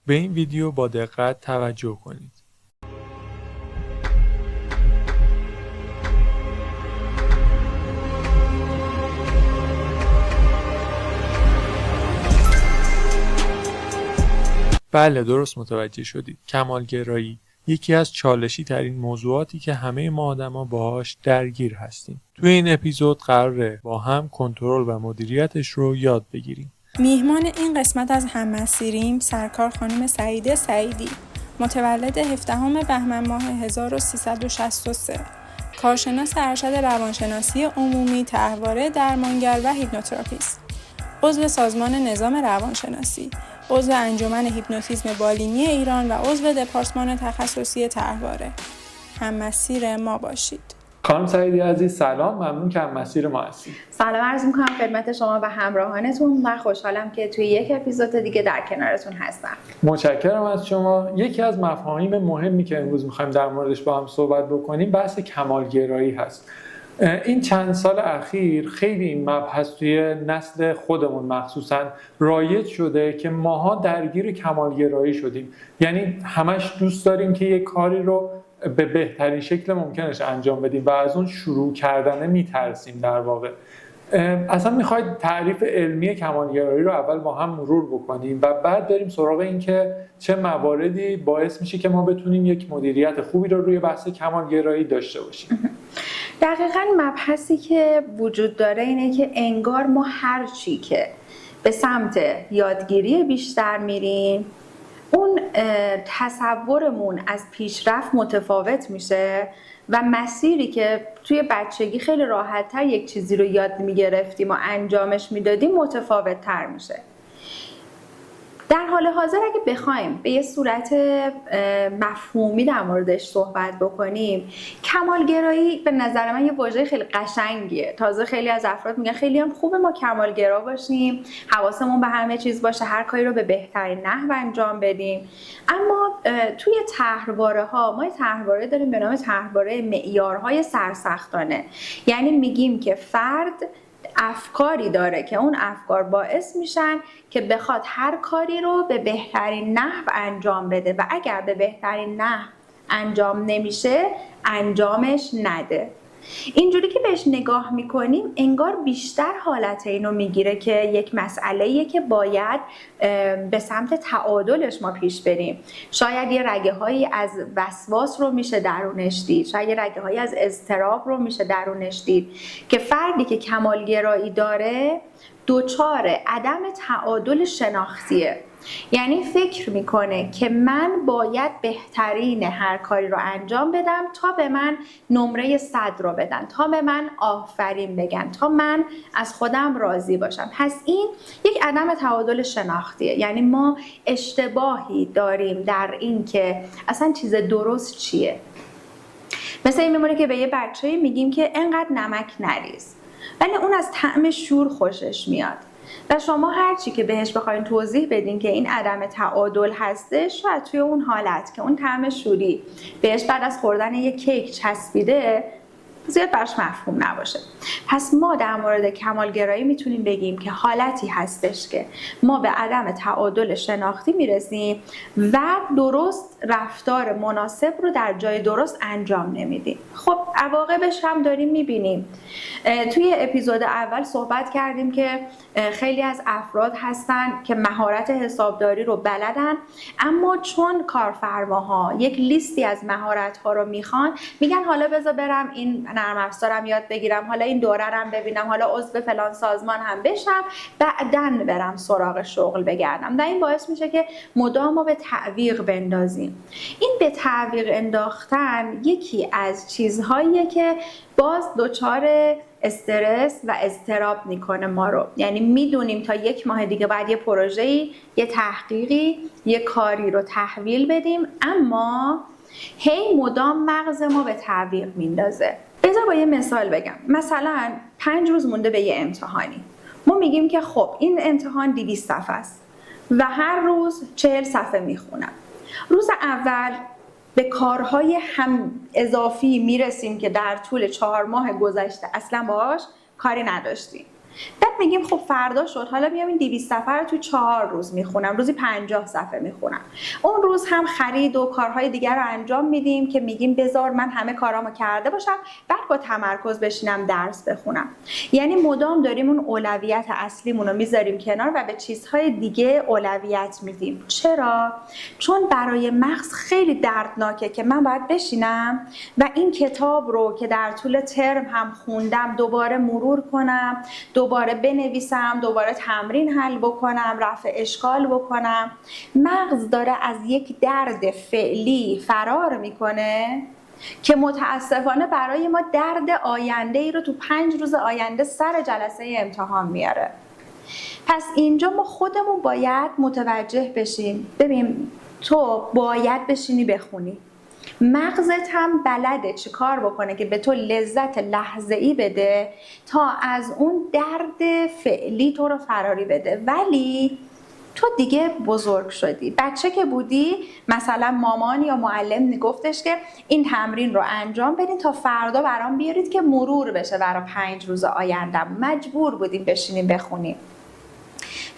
به این ویدیو با دقت توجه کنید. بله، درست متوجه شدید. کمالگرایی یکی از چالشی ترین موضوعاتی که همه ما آدما باهاش درگیر هستیم. توی این اپیزود قراره با هم کنترل و مدیریتش رو یاد بگیریم. میهمان این قسمت از هم‌مسیریم سرکار خانم سعیده سعیدی، متولد 17 بهمن ماه 1363، کارشناس ارشد روانشناسی عمومی، طرحواره درمانگر و هیپنوتراپیست، عضو سازمان نظام روانشناسی، عضو انجمن هیپنوتیزم بالینی ایران و عضو دپارتمان تخصصی طرحواره. هم‌مسیر ما باشید. خانم سعیدی عزیز سلام، ممنون که هم‌مسیر ما هستید. سلام عرض می‌کنم خدمت شما و همراهانتون و خوشحالم که توی یک اپیزود دیگه در کنارتون هستم. متشکرم از شما. یکی از مفاهیم مهمی که امروز می‌خوایم در موردش با هم صحبت بکنیم بحث کمالگرایی هست. این چند سال اخیر خیلی این مبحث توی نسل خودمون مخصوصاً رایج شده که ماها درگیر کمالگرایی شدیم. یعنی همش دوست داریم که یک کاری رو به بهترین شکل ممکنش انجام بدیم و از اون شروع کردن میترسیم. در واقع اصلا میخواید تعریف علمی کمالگرایی رو اول با هم مرور بکنیم و بعد بریم سراغ این که چه مواردی باعث میشه که ما بتونیم یک مدیریت خوبی رو روی بحث کمالگرایی داشته باشیم. دقیقاً مبحثی که وجود داره اینه که انگار ما هر چی که به سمت یادگیری بیشتر میریم اون تصورمون از پیشرفت متفاوت میشه و مسیری که توی بچگی خیلی راحت‌تر یک چیزی رو یاد میگرفتیم و انجامش میدادیم متفاوت تر میشه. در حال حاضر اگه بخوایم به یه صورت مفهومی در موردش صحبت بکنیم، کمالگرایی به نظر من یه واژه خیلی قشنگیه. تازه خیلی از افراد میگن خیلی هم خوبه ما کمالگرا باشیم، حواسمون به همه چیز باشه، هر کاری رو به بهترین نحو انجام بدیم. اما توی طرحواره‌ها ما یه طرحواره داریم به نام طرحواره معیارهای سرسختانه. یعنی میگیم که فرد افکاری داره که اون افکار باعث میشن که بخواد هر کاری رو به بهترین نحو انجام بده و اگر به بهترین نحو انجام نمیشه انجامش نده. اینجوری که بهش نگاه میکنیم انگار بیشتر حالت اینو میگیره که یک مسئله‌ایه که باید به سمت تعادلش ما پیش بریم. شاید یه رگه هایی از وسواس رو میشه درونش دید، شاید یه رگه هایی از اضطراب رو میشه درونش دید که فردی که کمالگرایی داره دچار عدم تعادل شناختیه. یعنی فکر میکنه که من باید بهترین هر کاری رو انجام بدم تا به من نمره 100 رو بدن، تا به من آفرین بگن، تا من از خودم راضی باشم. پس این یک عدم تعادل شناختیه. یعنی ما اشتباهی داریم در این که اصلا چیز درست چیه. مثل این میمونه که به یه بچه‌ای میگیم که انقدر نمک نریز، ولی اون از طعم شور خوشش میاد و شما هر چی که بهش بخواید توضیح بدین که این عدم تعادل هستش، شاید توی اون حالت که اون طعم شوری بهش بعد از خوردن یک کیک چسبیده زیاد براش مفهوم نباشه. پس ما در مورد کمالگرایی میتونیم بگیم که حالتی هستش که ما به عدم تعادل شناختی میرسیم و درست رفتار مناسب رو در جای درست انجام نمیدیم. خب عواقبش هم داریم میبینیم. توی اپیزود اول صحبت کردیم که خیلی از افراد هستن که مهارت حسابداری رو بلدن، اما چون کارفرماها یک لیستی از مهارت‌ها رو میخوان، میگن حالا بذار برم این نرم افزارم یاد بگیرم، حالا این دوره رم ببینم، حالا عضو فلان سازمان هم بشم، بعداً برم سراغ شغل بگردم. و این باعث میشه که مدام ما به تعویق بندازیم. این به تعویق انداختن یکی از چیزهاییه که باز دچار استرس و اضطراب میکنه ما رو. یعنی میدونیم تا 1 ماه دیگه باید یه پروژه‌ای، یه تحقیقی، یه کاری رو تحویل بدیم، اما هی مدام مغز ما به تعویق میندازه. بذار با یه مثال بگم. مثلا 5 روز مونده به یه امتحانی. ما میگیم که خب این امتحان 200 صفحه است و هر روز 40 صفحه میخونم. روز اول به کارهای هم اضافی میرسیم که در طول 4 ماه گذشته اصلا باهاش کاری نداشتیم. بعد میگیم خب فردا شد، حالا میام این 200 صفحه رو توی 4 روز میخونم، روزی 50 صفحه میخونم. اون روز هم خرید و کارهای دیگر رو انجام میدیم که میگیم بذار من همه کارامو کرده باشم، بعد با تمرکز بشینم درس بخونم. یعنی مدام داریم اون اولویت اصلیمون رو میذاریم کنار و به چیزهای دیگه اولویت میدیم. چرا؟ چون برای مغز خیلی دردناکه که من باید بشینم و این کتاب رو که در طول ترم هم خوندم دوباره مرور کنم، دوباره بنویسم، دوباره تمرین حل بکنم، رفع اشکال بکنم. مغز داره از یک درد فعلی فرار میکنه که متاسفانه برای ما درد آینده ای رو تو 5 روز آینده سر جلسه امتحان میاره. پس اینجا ما خودمون باید متوجه بشیم. ببین تو باید بشینی بخونی، مغزت هم بلده چی کار بکنه که به تو لذت لحظه‌ای بده تا از اون درد فعلی تو رو فراری بده. ولی تو دیگه بزرگ شدی. بچه که بودی مثلا مامان یا معلم میگفتش که این تمرین رو انجام بدین تا فردا برام بیارید که مرور بشه برای 5 روز آیندم. مجبور بودیم بشینیم بخونیم.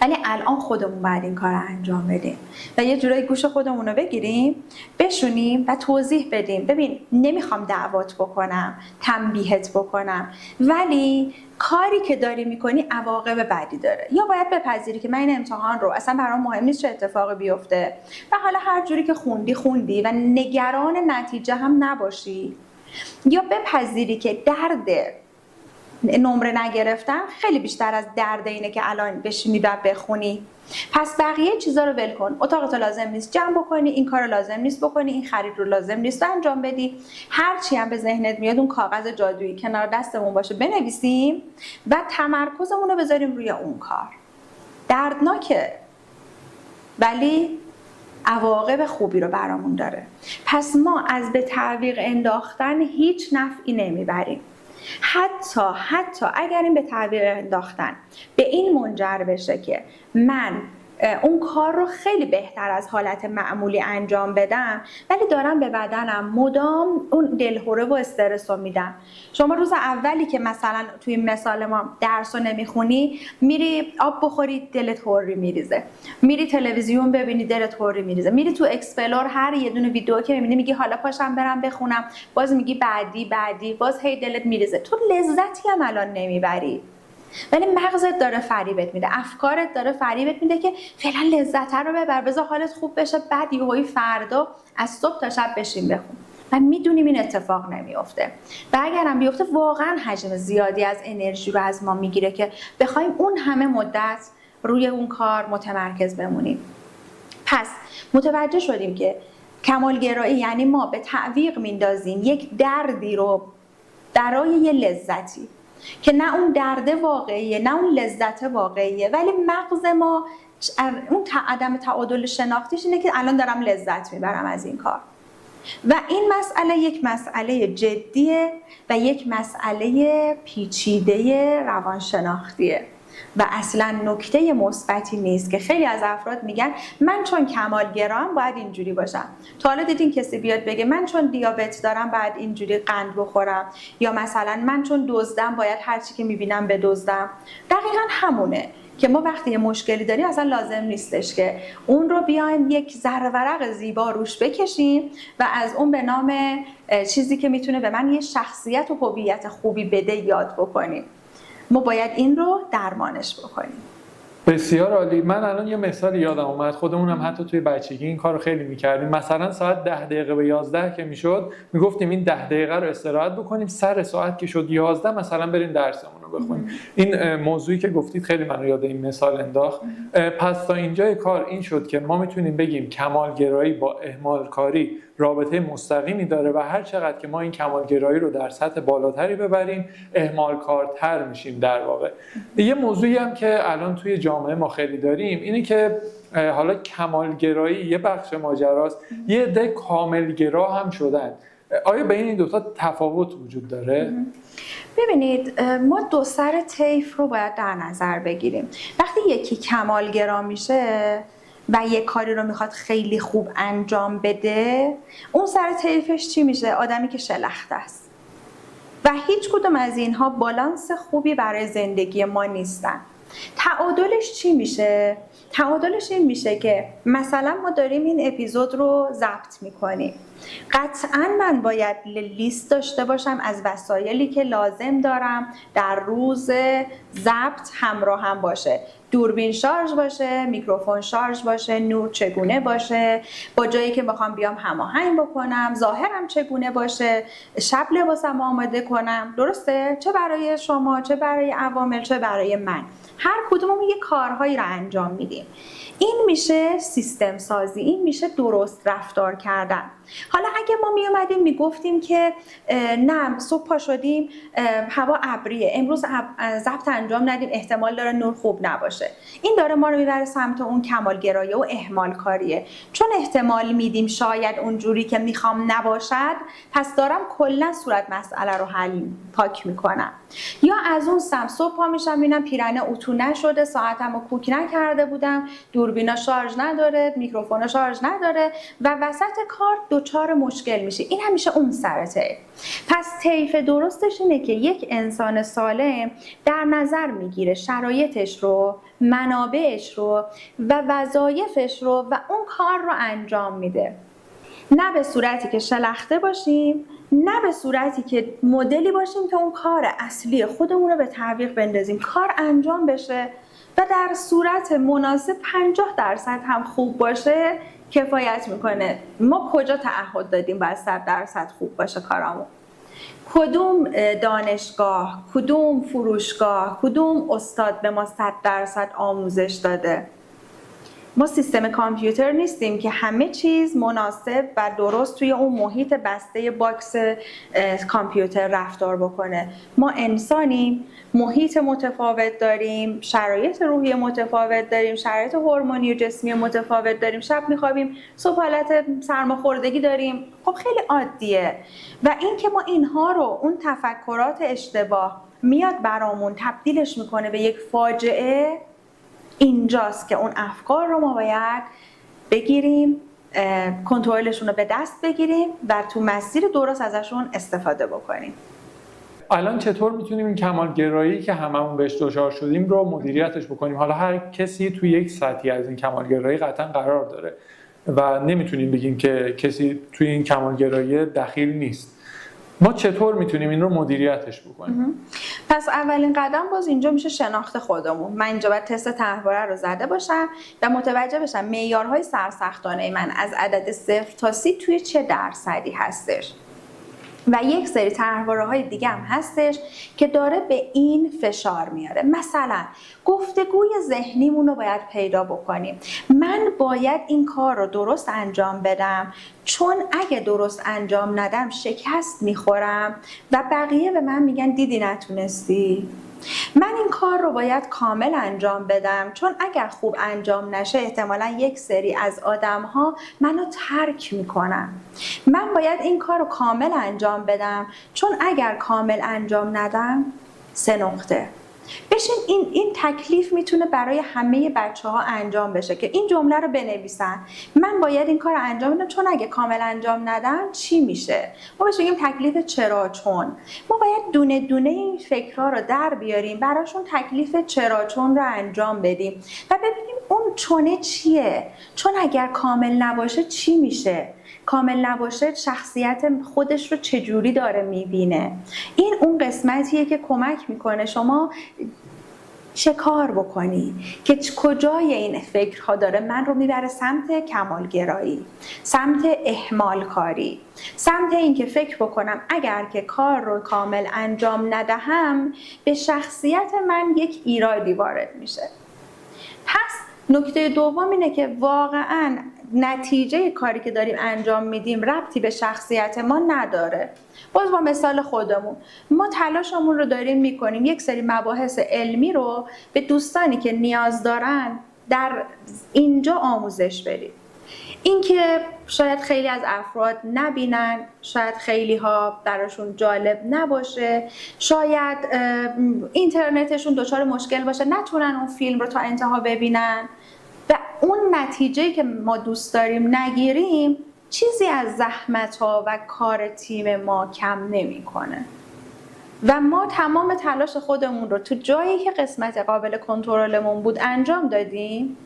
ولی الان خودمون باید این کار رو انجام بدیم و یه جورایی گوش خودمون رو بگیریم، بشونیم و توضیح بدیم. ببین نمیخوام دعوات بکنم، تنبیهت بکنم، ولی کاری که داری میکنی عواقب بدی داره. یا باید بپذیری که من این امتحان رو اصلا برام مهم نیست چه اتفاقی بیفته و حالا هر جوری که خوندی و نگران نتیجه هم نباشی، یا بپذیری که درد نمره نگرفتن خیلی بیشتر از درد اینه که الان بشینی و بخونی. پس بقیه چیزا رو ول کن. اتاقت لازم نیست جمع بکنی، این کار لازم نیست بکنی، این خرید رو لازم نیست انجام بدی. هر چی هم به ذهنت میاد اون کاغذ جادویی کنار دستمون باشه بنویسیم و تمرکزمون رو بذاریم روی اون کار. دردناکه ولی عواقب خوبی رو برامون داره. پس ما از به تعویق انداختن هیچ نفعی نمیبریم. حتی اگر این به تعویق انداختن به این منجر بشه که من اون کار رو خیلی بهتر از حالت معمولی انجام بدم، ولی دارم به بدنم مدام اون دلهوره و استرس رو میدم. شما روز اولی که مثلا توی مثال ما درس رو نمیخونی، میری آب بخوری دلت هوری میریزه، میری تلویزیون ببینی دلت هوری میریزه، میری تو اکسپلور هر یه دونه ویدیو که میبینی میگی حالا پاشم برم بخونم، باز میگی بعدی، باز هی دلت میریزه. تو لذتی هم الان نمیبری، ولی مغزت داره فریبت میده، افکارت داره فریبت میده که فعلا لذت رو ببر، بذار حالت خوب بشه، بعد یهویی فردا از صبح تا شب بشین بخون. و میدونیم این اتفاق نمیفته و اگرم بیفته واقعا حجم زیادی از انرژی رو از ما میگیره که بخوایم اون همه مدت روی اون کار متمرکز بمونیم. پس متوجه شدیم که کمالگرایی یعنی ما به تعویق میندازیم یک دردی رو برای یه لذتی که نه اون درد واقعیه نه اون لذت واقعیه، ولی مغز ما اون عدم تعادل شناختیش اینه که الان دارم لذت میبرم از این کار. و این مسئله یک مسئله جدیه و یک مسئله پیچیده روانشناختیه و اصلا نکته مثبتی نیست که خیلی از افراد میگن من چون کمالگرام باید اینجوری باشم. تا حالا دیدین کسی بیاد بگه من چون دیابت دارم باید اینجوری قند بخورم، یا مثلا من چون دزدم باید هر چی که میبینم بدزدم؟ دقیقاً همونه که ما وقتی یه مشکلی داریم اصلا لازم نیستش که اون رو بیایم یک ذره ورق زیبا روش بکشیم و از اون به نام چیزی که میتونه به من یه شخصیت و هویت خوبی بده یاد بکنیم. ما باید این رو درمانش بکنیم. بسیار عالی. من الان یه مثال یادم اومد، خودمونم حتی توی بچگی این کار رو خیلی میکردیم. مثلا ساعت 10 دقیقه به 11 که میشد میگفتیم این 10 دقیقه رو استراحت بکنیم، سر ساعت که شد 11 مثلا بریم درسمون رو بخونیم. این موضوعی که گفتید خیلی منو یاد این مثال انداخت. پس تا اینجای کار این شد که ما میتونیم بگیم کمالگرایی با اهمالکاری رابطه مستقیمی داره و هر چقدر که ما این کمالگرایی رو در سطح بالاتری ببریم اهمالکارتر میشیم در واقع. یه موضوعی هم که الان توی جامعه ما خیلی داریم اینه که حالا کمالگرایی یه بخش ماجراست، یه عده کاملگرا هم شدن. آیا بین این دوتا تفاوت وجود داره؟ ببینید ما دو سر طیف رو باید در نظر بگیریم. وقتی یکی کمالگرا میشه و یک کاری رو میخواد خیلی خوب انجام بده، اون سر طیفش چی میشه؟ آدمی که شلخته است. و هیچ کدوم از اینها بالانس خوبی برای زندگی ما نیستن. تعادلش چی میشه؟ تعادلش این میشه که مثلا ما داریم این اپیزود رو ضبط میکنیم، قطعاً من باید لیست داشته باشم از وسایلی که لازم دارم در روز ضبط همراه هم باشه. دوربین شارژ باشه، میکروفون شارژ باشه، نور چگونه باشه، با جایی که میخوام بیام هماهنگ بکنم، ظاهرم چگونه باشه، شب لباسم آماده کنم. درسته؟ چه برای شما، چه برای عوامل، چه برای من. هر کدوممون یه کارهایی رو انجام میدیم. این میشه سیستم سازی، این میشه درست رفتار کردن. حالا اگه ما می اومدیم میگفتیم که نه صبح پا شدیم هوا ابریه، امروز ضبط انجام ندیم، احتمال داره نور خوب نباشه، این داره ما رو میبره سمت اون کمالگرایی و اهمال کاریه. چون احتمال میدیم شاید اونجوری که میخوام نباشد، پس دارم کلا صورت مسئله رو پاک میکنم. یا از اون سمت صبح پا میشم ببینم پیرنه اتو نشده، ساعتمو کوک نکرده بودم، دوربینا شارژ نداره، میکروفون شارژ نداره و وسط کار دوچار مشکل میشه. این همیشه اون سر طیف. پس طیف درستش اینه که یک انسان سالم در نظر میگیره شرایطش رو، منابعش رو و وظایفش رو و اون کار رو انجام میده. نه به صورتی که شلخته باشیم، نه به صورتی که مدلی باشیم که اون کار اصلی خودمون رو به تعویق بندازیم، کار انجام بشه و در صورت مناسب 50% هم خوب باشه کفایت میکنه. ما کجا تعهد دادیم باید 100% خوب باشه کارامون؟ کدوم دانشگاه، کدوم فروشگاه، کدوم استاد به ما 100% آموزش داده؟ ما سیستم کامپیوتر نیستیم که همه چیز مناسب و درست توی اون محیط بسته باکس کامپیوتر رفتار بکنه. ما انسانیم، محیط متفاوت داریم، شرایط روحی متفاوت داریم، شرایط هورمونی و جسمی متفاوت داریم، شب میخوابیم، صبح حالت سرماخوردگی داریم. خب خیلی عادیه. و این که ما اینها رو، اون تفکرات اشتباه میاد برامون تبدیلش میکنه به یک فاجعه، اینجاست که اون افکار رو ما باید بگیریم، کنترلشون رو به دست بگیریم و تو مسیر درست ازشون استفاده بکنیم. الان چطور میتونیم این کمالگرایی که هممون بهش دچار شدیم رو مدیریتش بکنیم؟ حالا هر کسی توی یک سطحی از این کمالگرایی قطعا قرار داره و نمیتونیم بگیم که کسی توی این کمالگرایی دخیل نیست. ما چطور میتونیم این رو مدیریتش بکنیم؟ پس اولین قدم باز اینجا میشه شناخت خودمون. من اینجا باید تست طرحواره رو زده باشم و متوجه بشم معیارهای سرسختانه من از عدد 0 تا 30 توی چه درصدی هستش. و یک سری طرحواره‌های دیگه هم هستش که داره به این فشار میاره. مثلا گفتگوی ذهنیمون رو باید پیدا بکنیم. من باید این کار رو درست انجام بدم، چون اگه درست انجام ندم شکست میخورم و بقیه به من میگن دیدی نتونستی. من این کار رو باید کامل انجام بدم، چون اگر خوب انجام نشه احتمالاً یک سری از آدم‌ها منو ترک میکنن. من باید این کار رو کامل انجام بدم، چون اگر کامل انجام ندم 3 نقطه. بشین این تکلیف میتونه برای همه بچه‌ها انجام بشه که این جمله رو بنویسن. من باید این کار رو انجام بدم، چون اگه کامل انجام ندم چی میشه؟ ما بهش میگیم تکلیف چرا چون. ما باید دونه دونه این فکرها رو در بیاریم، براشون تکلیف چرا چون رو انجام بدیم و ببینیم اون چونه چیه؟ چون اگر کامل نباشه چی میشه؟ کامل نباشه شخصیت خودش رو چجوری داره میبینه؟ این اون قسمتیه که کمک میکنه شما چه کار بکنی که کجای این فکرها داره من رو میبره سمت کمالگرایی، سمت اهمال کاری، سمت این که فکر بکنم اگر که کار رو کامل انجام ندهم به شخصیت من یک ایرادی وارد میشه. پس نکته دوم اینه که واقعاً نتیجه کاری که داریم انجام میدیم ربطی به شخصیت ما نداره. باز با مثال خودمون، ما تلاشمون رو داریم میکنیم یک سری مباحث علمی رو به دوستانی که نیاز دارن در اینجا آموزش بدیم. این که شاید خیلی از افراد نبینن، شاید خیلی ها براشون جالب نباشه، شاید اینترنتشون دچار مشکل باشه نتونن اون فیلم رو تا انتها ببینن و اون نتیجه‌ای که ما دوست داریم نگیریم، چیزی از زحمت‌ها و کار تیم ما کم نمی‌کنه. و ما تمام تلاش خودمون رو تو جایی که قسمت قابل کنترلمون بود انجام دادیم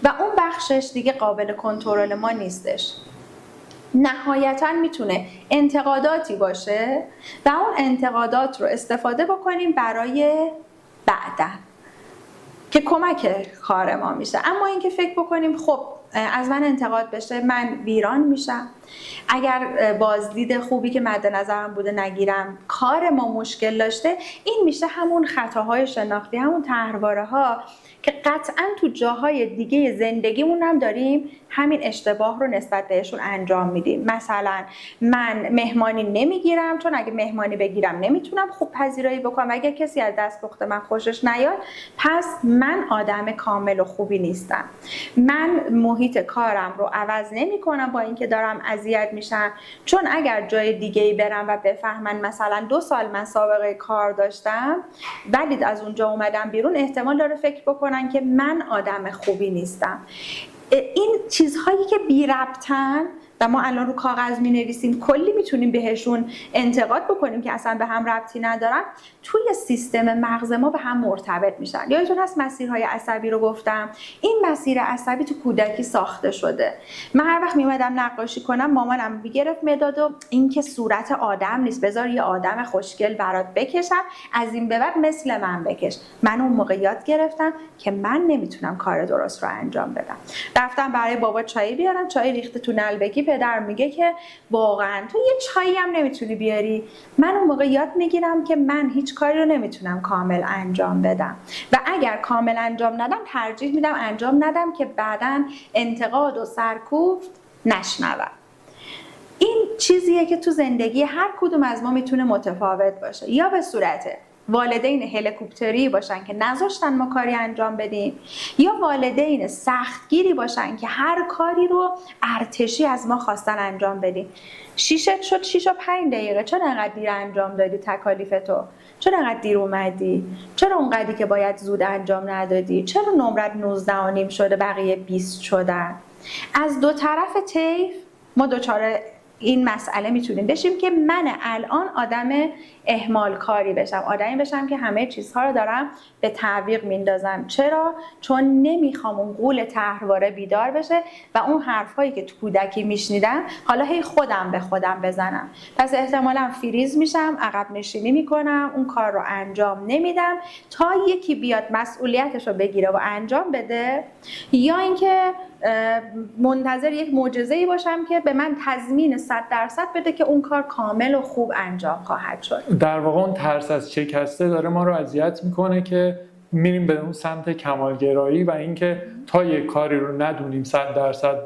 و اون بخشش دیگه قابل کنترل ما نیستش. نهایتاً میتونه انتقاداتی باشه و اون انتقادات رو استفاده بکنیم برای بعداً که کمک کار ما میشه. اما اینکه فکر بکنیم خب از من انتقاد بشه من ویران میشم، اگر بازدید خوبی که مد نظرم بوده نگیرم، کار ما مشکل داشته، این میشه همون خطاهای شناختی، همون طرحواره‌ها که قطعاً تو جاهای دیگه زندگیمون هم داریم همین اشتباه رو نسبت بهشون انجام میدیم. مثلا من مهمانی نمیگیرم چون اگه مهمانی بگیرم نمیتونم خوب پذیرایی بکنم، اگه کسی از دستپخت من خوشش نیاد پس من آدم کامل و خوبی نیستم. من محیط کارم رو عوض نمیکنم با اینکه دارم اذیت میشم، چون اگر جای دیگه‌ای برم و بفهمن مثلا 2 سال من سابقه کار داشتم ولی از اونجا اومدم بیرون، احتمال داره فکر بکنن که من آدم خوبی نیستم. این چیزهایی که بی ربطن و ما الان رو کاغذ می نویسیم کلی میتونیم بهشون انتقاد بکنیم که اصلا به هم ربطی ندارن، توی سیستم مغز ما به هم مرتبط میشن. یادتون هست مسیرهای عصبی رو گفتم؟ این مسیر عصبی تو کودکی ساخته شده. من هر وقت میومدم نقاشی کنم مامانم میگرفت مداد و این که صورت آدم نیست، بذار یه آدم خوشگل برات بکشم، از این به بعد مثل من بکش. من اون موقع یاد گرفتم که من نمیتونم کار درست رو انجام بدم. رفتم برای بابا چای بیارم، چای ریخته تو نلبکی، پدر میگه که واقعا تو یه چایی هم نمیتونی بیاری. من اون موقع یاد میگیرم که من هیچ کاری رو نمیتونم کامل انجام بدم و اگر کامل انجام ندم ترجیح میدم انجام ندم که بعداً انتقاد و سرکوفت نشنوم. این چیزیه که تو زندگی هر کدوم از ما میتونه متفاوت باشه، یا به صورت والدین هلیکوپتری باشن که نذاشتن ما کاری انجام بدیم، یا والدین سختگیری باشن که هر کاری رو ارتشی از ما خواستن انجام بدیم. شیشت شد 6 و 5 دقیقه، چرا انقدر دیر انجام دادی تکالیفتو؟ چرا انقدر دیر اومدی؟ چرا اونقدری که باید زود انجام ندادی؟ چرا نمرت 19.5 شده بقیه 20 شدن؟ از دو طرف طیف ما دچار این مسئله میتونیم بشیم که من الان آدم اهمال کاری بشم، آدمی بشم که همه چیزها رو دارم به تعویق میندازم. چرا؟ چون نمیخوام اون غول طرحواره بیدار بشه و اون حرفایی که تو کودکی میشنیدم حالا هی خودم به خودم بزنم. پس احتمالاً فریز میشم، عقب نشینی میکنم، اون کار رو انجام نمیدم تا یکی بیاد مسئولیتش رو بگیره و انجام بده، یا اینکه منتظر یک معجزه‌ای باشم که به من تضمین 100% بده که اون کار کامل و خوب انجام خواهد شد. در واقع اون ترس از شکسته داره ما رو اذیت میکنه که میریم به اون سمت کمالگرایی و اینکه تا یک کاری رو ندونیم 100%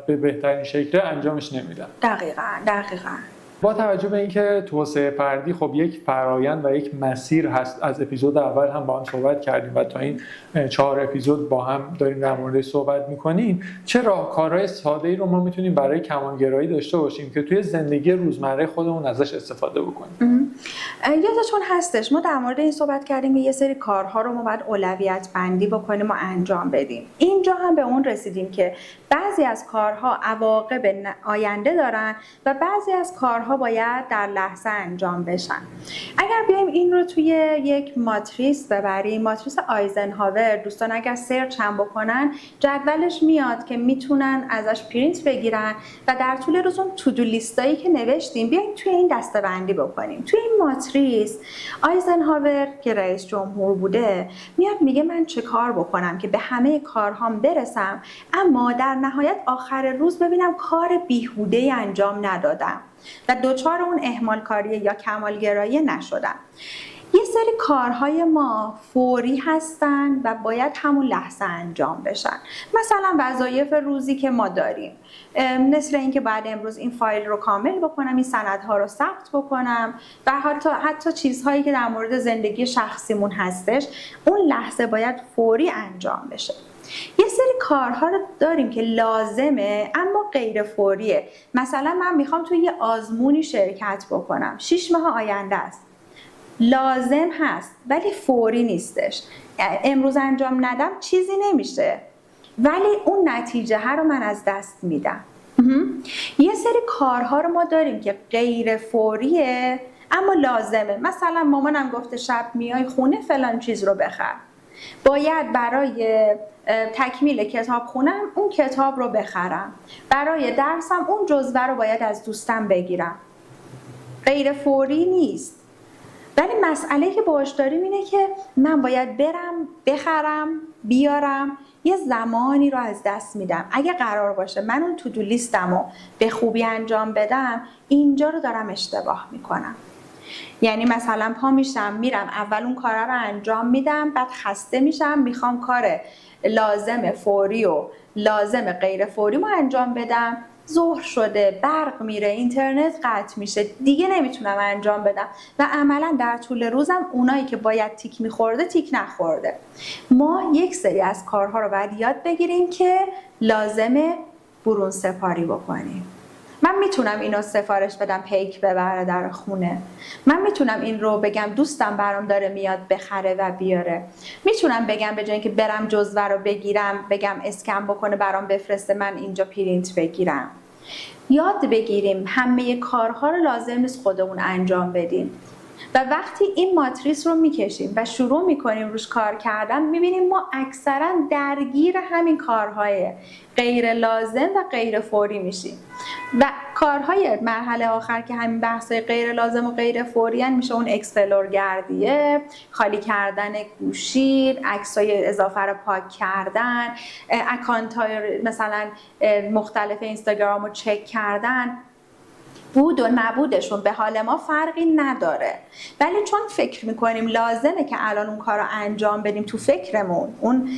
به بهترین شکل انجامش نمیدم. دقیقاً. با توجه به اینکه توسعه فردی خب یک فرایند و یک مسیر هست، از اپیزود اول هم با هم صحبت کردیم و تا این 4 اپیزود با هم داریم در موردش صحبت میکنیم، چه راهکارهای ساده‌ای رو ما میتونیم برای کمالگرایی داشته باشیم که توی زندگی روزمره خودمون ازش استفاده بکنیم؟ یادتون هستش ما در مورد این صحبت کردیم که یه سری کارها رو ما باید اولویت بندی بکنیم و انجام بدیم. اینجا هم به اون رسیدیم که بعضی از کارها عواقب آینده دارن و بعضی از کارها باید در لحظه انجام بشن. اگر بیایم این رو توی یک ماتریس ببریم، ماتریس آیزنهاور، دوستان اگر سرچ هم بکنن جدولش میاد که میتونن ازش پرینت بگیرن و در طول روز اون تودو لیستایی که نوشتیم بیایم توی این دسته‌بندی بکنیم. توی این ماتریس آیزنهاور که رئیس جمهور بوده میاد میگه من چه کار بکنم که به همه کارهام برسم اما در نهایت آخر روز ببینم کار بیهوده انجام ندادم و دوچار اون اهمال کاری یا کمالگرایی نشدم. یه سری کارهای ما فوری هستن و باید همون لحظه انجام بشن. مثلا وظایف روزی که ما داریم، مثل اینکه بعد امروز این فایل رو کامل بکنم، این سندها رو ثبت بکنم و حتی چیزهایی که در مورد زندگی شخصیمون هستش اون لحظه باید فوری انجام بشه. یه سری کارها رو داریم که لازمه اما غیر فوریه. مثلا من میخوام توی یه آزمونی شرکت بکنم، 6 ماه آینده است، لازم هست ولی فوری نیستش. امروز انجام ندم چیزی نمیشه ولی اون نتیجه رو من از دست میدم. یه سری کارها رو ما داریم که غیر فوریه اما لازمه. مثلا مامانم گفته شب میای خونه فلان چیز رو بخر، باید برای تکمیل کتاب خونم اون کتاب رو بخرم، برای درسم اون جزوه رو باید از دوستم بگیرم. غیر فوری نیست، ولی مسئله که باهاش داریم اینه که من باید برم بخرم بیارم، یه زمانی رو از دست میدم. اگه قرار باشه من اون تو دو لیستم رو به خوبی انجام بدم، اینجا رو دارم اشتباه میکنم. یعنی مثلا پا میشم میرم اول اون کارا رو انجام میدم، بعد خسته میشم میخوام کار لازم فوری و لازم غیر فوری رو انجام بدم، ظهر شده، برق میره، اینترنت قطع میشه، دیگه نمیتونم انجام بدم و عملا در طول روزم اونایی که باید تیک میخورده تیک نخورده. ما یک سری از کارها رو باید یاد بگیریم که لازمه برون سپاری بکنیم. من میتونم اینو سفارش بدم پیک ببره در خونه، من میتونم این رو بگم دوستم برام داره میاد بخره و بیاره، میتونم بگم به جای اینکه برم جزوه رو بگیرم بگم اسکن بکنه برام بفرسته من اینجا پرینت بگیرم. یاد بگیریم همه کارها رو لازم نیست خودمون انجام بدیم و وقتی این ماتریس رو میکشیم و شروع میکنیم روش کار کردن، میبینیم ما اکثرا درگیر همین کارهای غیر لازم و غیر فوری میشیم و کارهای مرحله آخر که همین بحثای غیر لازم و غیر فوری هن میشه اون اکسپلور گردیه، خالی کردن گوشی، عکسای اضافه رو پاک کردن، اکانت های مثلا مختلف اینستاگرام رو چک کردن. بود و نبودشون به حال ما فرقی نداره، ولی چون فکر میکنیم لازمه که الان اون کار رو انجام بدیم، تو فکرمون اون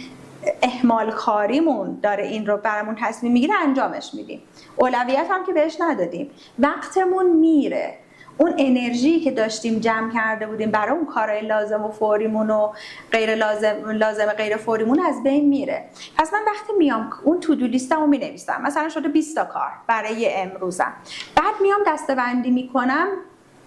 اهمال کاریمون داره این رو برامون تصمیم میگیره انجامش میدیم، اولویت هم که بهش ندادیم، وقتمون میره، اون انرژی که داشتیم جمع کرده بودیم برای اون کارهای لازم و فوریمون و غیر لازم غیر فوریمون از بین میره. پس من وقتی میام اون تو دو لیستمو مینویسم، مثلا شده 20 تا کار برای امروزم، بعد میام دسته‌بندی میکنم،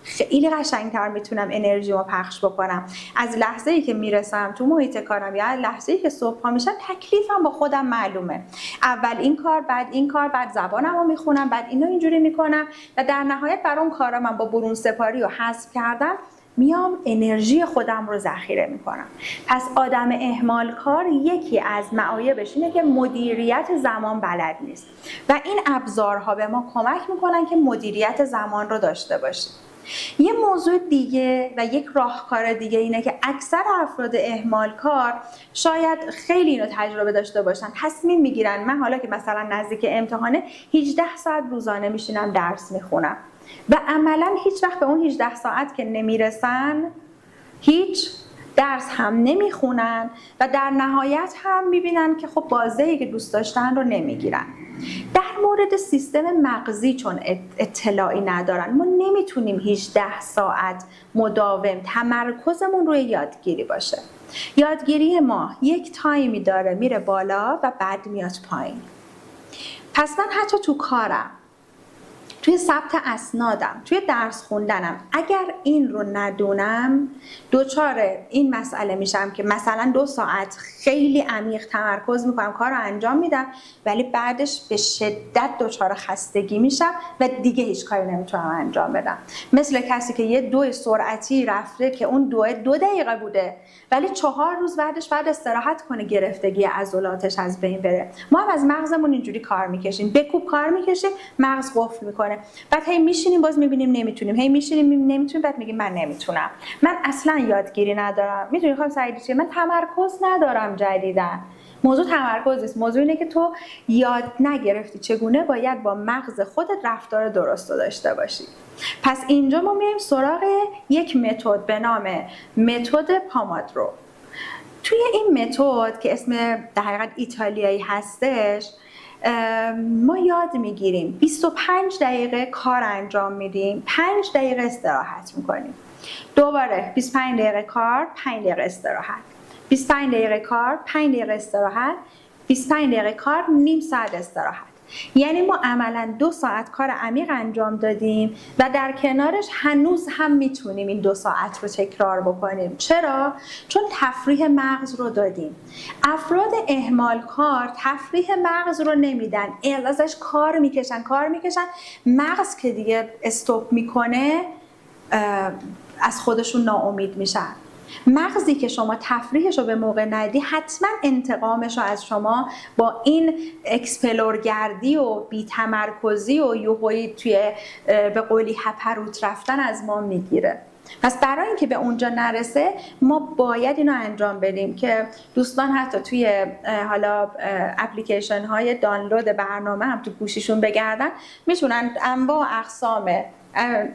خیلی قشنگتر میتونم انرژیمو پخش بکنم. از لحظه‌ای که میرسم تو محیط کارم یا لحظه‌ای که صبح پا میشم تکلیفم با خودم معلومه، اول این کار، بعد این کار، بعد زبانمو میخونم، بعد اینو اینجوری میکنم و در نهایت برای اون کارا من با برون سپاری و حذف کردن میام انرژی خودم رو ذخیره میکنم. پس آدم اهمال کار یکی از معایبش اینه که مدیریت زمان بلد نیست و این ابزارها به ما کمک میکنن که مدیریت زمان رو داشته باشیم. یه موضوع دیگه و یک راهکار دیگه اینه که اکثر افراد اهمال کار شاید خیلی اینو تجربه داشته باشن، تصمیم میگیرن من حالا که مثلا نزدیک امتحانه 18 ساعت روزانه میشینم درس میخونم و عملا هیچ وقت به اون 18 ساعت که نمیرسن هیچ درس هم نمیخونن و در نهایت هم میبینن که خب بازه‌ای که دوست داشتن رو نمیگیرن. در مورد سیستم مغزی چون اطلاعی ندارن، ما نمیتونیم 18 ساعت مداوم تمرکزمون روی یادگیری باشه. یادگیری ما یک تایمی داره میره بالا و بعد میاد پایین. پس من حتی تو کارم، توی ثبت اسنادم، توی درس خوندنم، اگر این رو ندونم دوچار این مسئله میشم که مثلا 2 ساعت خیلی عمیق تمرکز میکنم کار رو انجام میدم ولی بعدش به شدت دوچار خستگی میشم و دیگه هیچ کاری نمیتونم انجام بدم. مثل کسی که یه 2 سرعتی رفته که اون 2 دقیقه بوده ولی 4 روز بعدش بعد استراحت کنه گرفتگی عضلاتش از بین بره. ما هم از مغزمون اینجوری کار میکشیم، بکوب کار میکشیم، مغز قفل میکنه، بعد هی میشینیم باز میبینیم نمیتونیم، هی میشینیم نمیتونیم، بعد میگیم من نمیتونم، من اصلا یادگیری ندارم. میدونی خانم سعیدی چیه؟ من تمرکز ندارم جدیدن. موضوع تمرکز نیست، موضوع اینه که تو یاد نگرفتی چگونه باید با مغز خودت رفتار درست داشته باشی. پس اینجا ما میایم سراغ یک متد به نام متد پامادرو. توی این متد که اسم در حقیقت ایتالیایی هستش، ما یاد میگیریم 25 دقیقه کار انجام میدیم، 5 دقیقه استراحت میکنیم، دوباره 25 دقیقه کار، 5 دقیقه استراحت، 25 دقیقه کار، 5 دقیقه استراحت، 25 دقیقه کار، نیم ساعت استراحت. یعنی ما عملاً 2 ساعت کار عمیق انجام دادیم و در کنارش هنوز هم میتونیم این 2 ساعت رو تکرار بکنیم. چرا؟ چون تفریح مغز رو دادیم. افراد اهمال کار تفریح مغز رو نمیدن، ازش کار میکشن، مغز که دیگه استوب میکنه از خودشون ناامید میشن. مغزی که شما تفریحش رو به موقع ندی حتما انتقامش رو از شما با این اکسپلورگردی و بی‌تمرکزی و یوهویی توی به قولی هپروت رفتن از ما میگیره. پس برای اینکه به اونجا نرسه ما باید اینو انجام بدیم که دوستان حتی توی حالا اپلیکیشن های دانلود برنامه هم تو گوشیشون بگردن، میتونن انواع و اقسام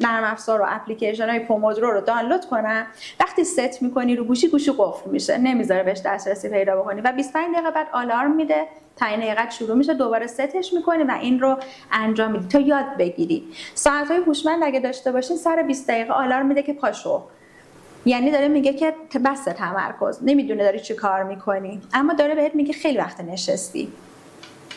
نرم افزار و اپلیکیشن های پومودورو رو دانلود کنن. وقتی ست میکنی رو گوشی قفل میشه، نمیذاره بهش دسترسی پیدا بکنی و 25 دقیقه بعد آلارم میده، تعیین دقیقه شروع میشه، دوباره ستش میکنی و این رو انجام میدی تا یاد بگیری. ساعت‌های هوشمند اگه داشته باشین سر 20 دقیقه آلارم میده که پاشو، یعنی داره میگه که بس تمرکز، نمیدونه داری چی کار میکنی اما داره بهت میگه خیلی وقت نشستی.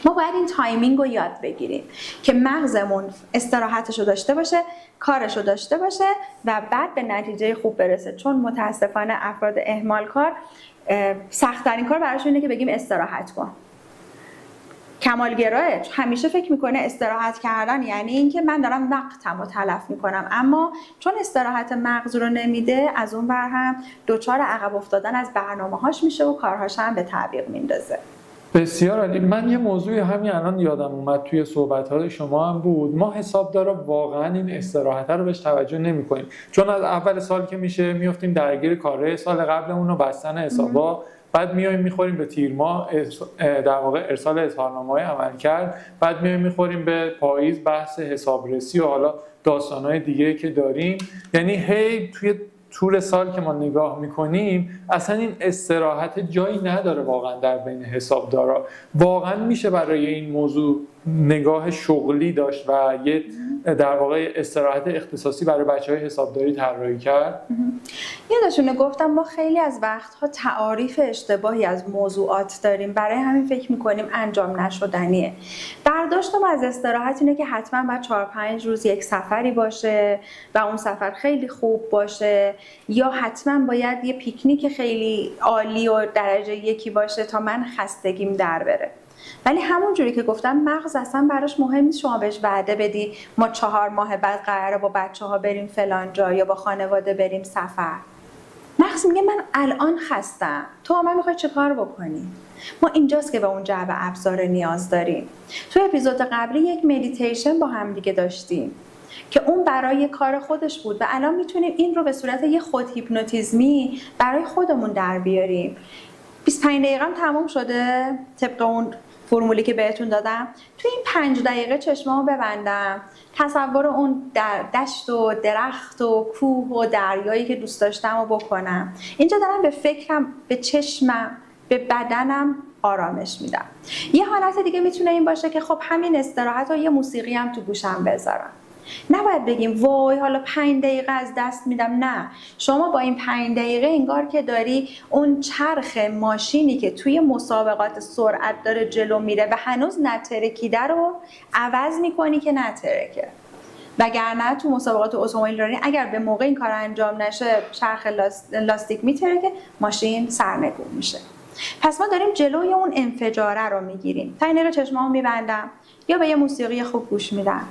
ما باید این تایمینگ رو یاد بگیریم که مغزمون استراحتش رو داشته باشه، کارش رو داشته باشه و بعد به نتیجه خوب برسه. چون متاسفانه افراد اهمال کار سخت‌ترین کار براشون اینه که بگیم استراحت کن. کمالگراه همیشه فکر میکنه استراحت کردن یعنی اینکه من دارم وقتم رو تلف میکنم، اما چون استراحت مغز رو نمیده از اون ور هم دچار عقب افتادن از برنامه‌هاش میشه و کارهاش هم به تعویق میندازه. بسیار عالی. من یه موضوعی همین الان یادم اومد توی صحبت‌های شما هم بود. ما حسابدارا واقعا این استراحت رو بهش توجه نمی‌کنیم، چون از اول سال که میشه میافتیم درگیر کارهای سال قبلمون و بستن حسابا، بعد میایم میخوریم به تیر ماه در واقع ارسال اظهارنامه‌های عملکرد، بعد میایم میخوریم به پاییز بحث حسابرسی و حالا داستان‌های دیگه که داریم. یعنی هی توی طول سال که ما نگاه میکنیم اصلا این استراحت جایی نداره واقعا در بین حسابدارا. واقعا میشه برای این موضوع نگاه شغلی داشت و یه در واقع استراحت اختصاصی برای بچه‌های حسابداری طراحی کرد. یادتونه گفتم ما خیلی از وقتها تعاریف اشتباهی از موضوعات داریم، برای همین فکر میکنیم انجام نشدنیه. برداشتم از استراحت اینه که حتما باید 4-5 روز یک سفری باشه و اون سفر خیلی خوب باشه، یا حتما باید یه پیکنیک خیلی عالی و درجه یکی باشه تا من خستگیم در بره. ولی همون جوری که گفتم مغز اصلا براش مهم نیست شما بهش وعده بدی ما 4 ماه بعد قراره با بچه‌ها بریم فلان جا یا با خانواده بریم سفر. مغز میگه من الان خستم، تو من میخوای چه کار بکنی؟ ما اینجاست که به اون جعبه ابزار نیاز داریم. تو اپیزود قبلی یک مدیتیشن با هم دیگه داشتیم که اون برای کار خودش بود و الان میتونیم این رو به صورت یه خود هیپنوتیزمی برای خودمون در بیاریم. 25 دقیقه هم تموم شده طبق اون فرمولی که بهتون دادم. تو این 5 دقیقه چشمامو ببندم، تصور اون در دشت و درخت و کوه و دریایی که دوست داشتم رو بکنم. اینجا دارم به فکرم، به چشمم، به بدنم آرامش میدم. یه حالت دیگه میتونه این باشه که خب همین استراحت و یه موسیقی هم تو گوشم بذارم. نباید بگیم وای حالا 5 دقیقه از دست میدم. نه، شما با این 5 دقیقه انگار که داری اون چرخ ماشینی که توی مسابقات سرعت داره جلو میره و هنوز نترکیده رو عوض میکنی که نترکه. وگرنه تو مسابقات اتومبیل رانی اگر به موقع این کار انجام نشه چرخ لاستیک میترکه، ماشین سرنگون میشه. پس ما داریم جلوی اون انفجاره رو میگیریم. تا این دقیقه چشمامو میبندم یا به یه موسیقی خوب گوش میدم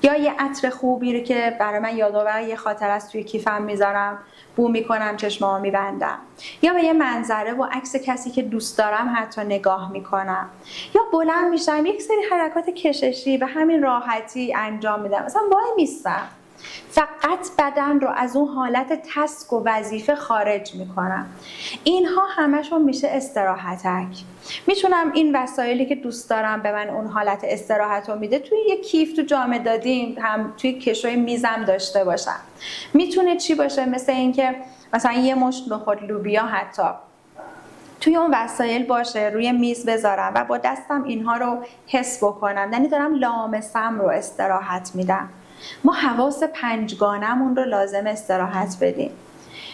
یا یه عطر خوبی رو که برای من یادآور یه خاطر است توی کیفم میذارم، بو میکنم، چشمامو میبندم، یا به یه منظره و عکس کسی که دوست دارم حتی نگاه میکنم، یا بلند میشم یک سری حرکات کششی به همین راحتی انجام میدم، مثلا وای میستم، فقط بدن رو از اون حالت تسک و وظیفه خارج میکنم. اینها همشون میشه استراحتک. میتونم این وسایلی که دوست دارم به من اون حالت استراحت رو میده توی یک کیف تو جامه دادیم هم توی کشوی میزم داشته باشم. میتونه چی باشه؟ مثل اینکه مثلا یه مشت نخود لوبیا حتی توی اون وسایل باشه، روی میز بذارم و با دستم اینها رو حس بکنم، یعنی دارم لامسم رو استراحت میدم. ما حواس 5 گانمون رو لازم استراحت بدیم.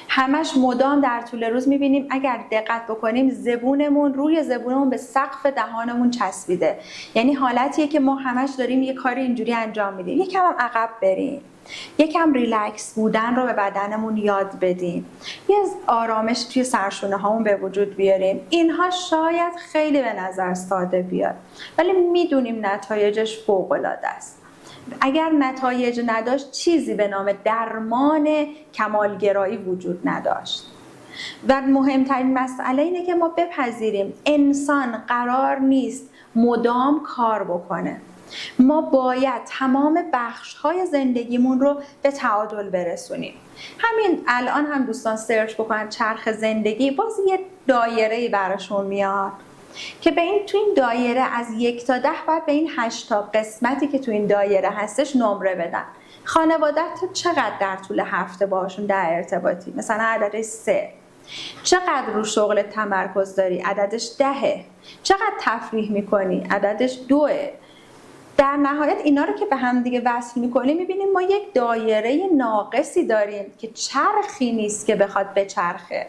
همش مدام در طول روز میبینیم اگر دقت بکنیم زبونمون روی زبونمون به سقف دهانمون چسبیده، یعنی حالتیه که ما همش داریم یه کاری اینجوری انجام میدیم. یکم هم عقب بریم، یکم ریلکس بودن رو به بدنمون یاد بدیم، یه آرامش توی سرشونه هامون به وجود بیاریم. اینها شاید خیلی به نظر ساده بیاد ولی میدونیم نتایجش فوق العاده است. اگر نتایج نداشت چیزی به نام درمان کمالگرایی وجود نداشت. و مهمترین مسئله اینه که ما بپذیریم انسان قرار نیست مدام کار بکنه. ما باید تمام بخش‌های زندگیمون رو به تعادل برسونیم. همین الان هم دوستان سرچ بکنن چرخ زندگی، باز یه دایره‌ای براشون میاد که به این تو این دایره از 1 تا 10 باید به این 8 تا قسمتی که تو این دایره هستش نمره بدن. خانوادت چقدر در طول هفته باشون در ارتباطی؟ مثلا عددش 3. چقدر رو شغل تمرکز داری؟ عددش 10. چقدر تفریح میکنی؟ عددش 2. در نهایت اینا رو که به هم دیگه وصل میکنیم میبینیم ما یک دایره ناقصی داریم که چرخی نیست که بخواد بچرخه.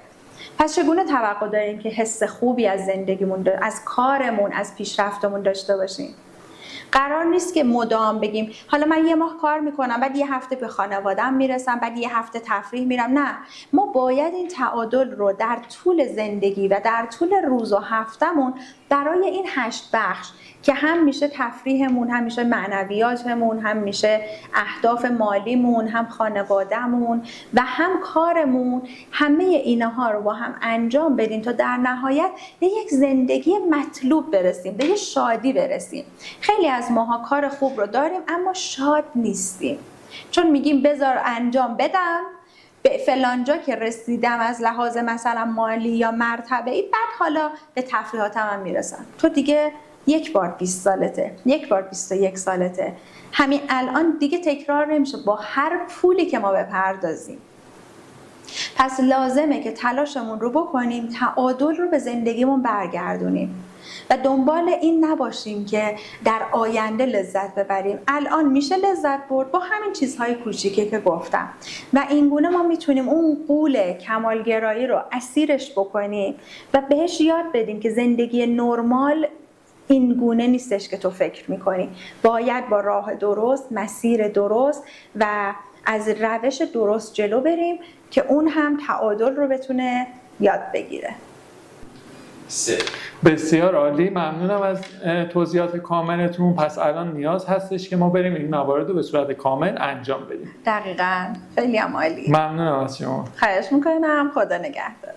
پس چگونه توقع داریم که حس خوبی از زندگیمون، از کارمون، از پیشرفتمون داشته باشیم؟ قرار نیست که مدام بگیم حالا من یه ماه کار میکنم، بعد یه هفته به خانواده‌ام میرسم، بعد یه هفته تفریح میرم. نه، ما باید این تعادل رو در طول زندگی و در طول روز و هفتهمون برای این 8 بخش که هم میشه تفریحمون، هم میشه معنویاتمون، هم میشه اهداف مالیمون، هم خانوادهمون و هم کارمون، همه اینها رو با هم انجام بدیم تا در نهایت به یک زندگی مطلوب برسیم، به یک شادی برسیم. خیلی از ماها کار خوب رو داریم اما شاد نیستیم، چون میگیم بذار انجام بدم، به فلانجا که رسیدم از لحاظ مثلا مالی یا مرتبه‌ای، بعد حالا به تفریحاتم هم میرسم. تو دیگه یک بار 20 سالته، یک بار 21 سالته، همین الان دیگه تکرار نمیشه با هر پولی که ما بپردازیم. پس لازمه که تلاشمون رو بکنیم تعادل رو به زندگیمون برگردونیم و دنبال این نباشیم که در آینده لذت ببریم. الان میشه لذت برد با همین چیزهای کوچیکی که گفتم و اینگونه ما میتونیم اون غول کمالگرایی رو اسیرش بکنیم و بهش یاد بدیم که زندگی نرمال این گونه نیستش که تو فکر میکنی. باید با راه درست، مسیر درست و از روش درست جلو بریم که اون هم تعادل رو بتونه یاد بگیره. بسیار عالی، ممنونم از توضیحات کاملتون. پس الان نیاز هستش که ما بریم این موارد رو به صورت کامل انجام بدیم. دقیقاً، خیلی هم عالی. ممنونم از شما. خواهش میکنم، خدا نگهدار.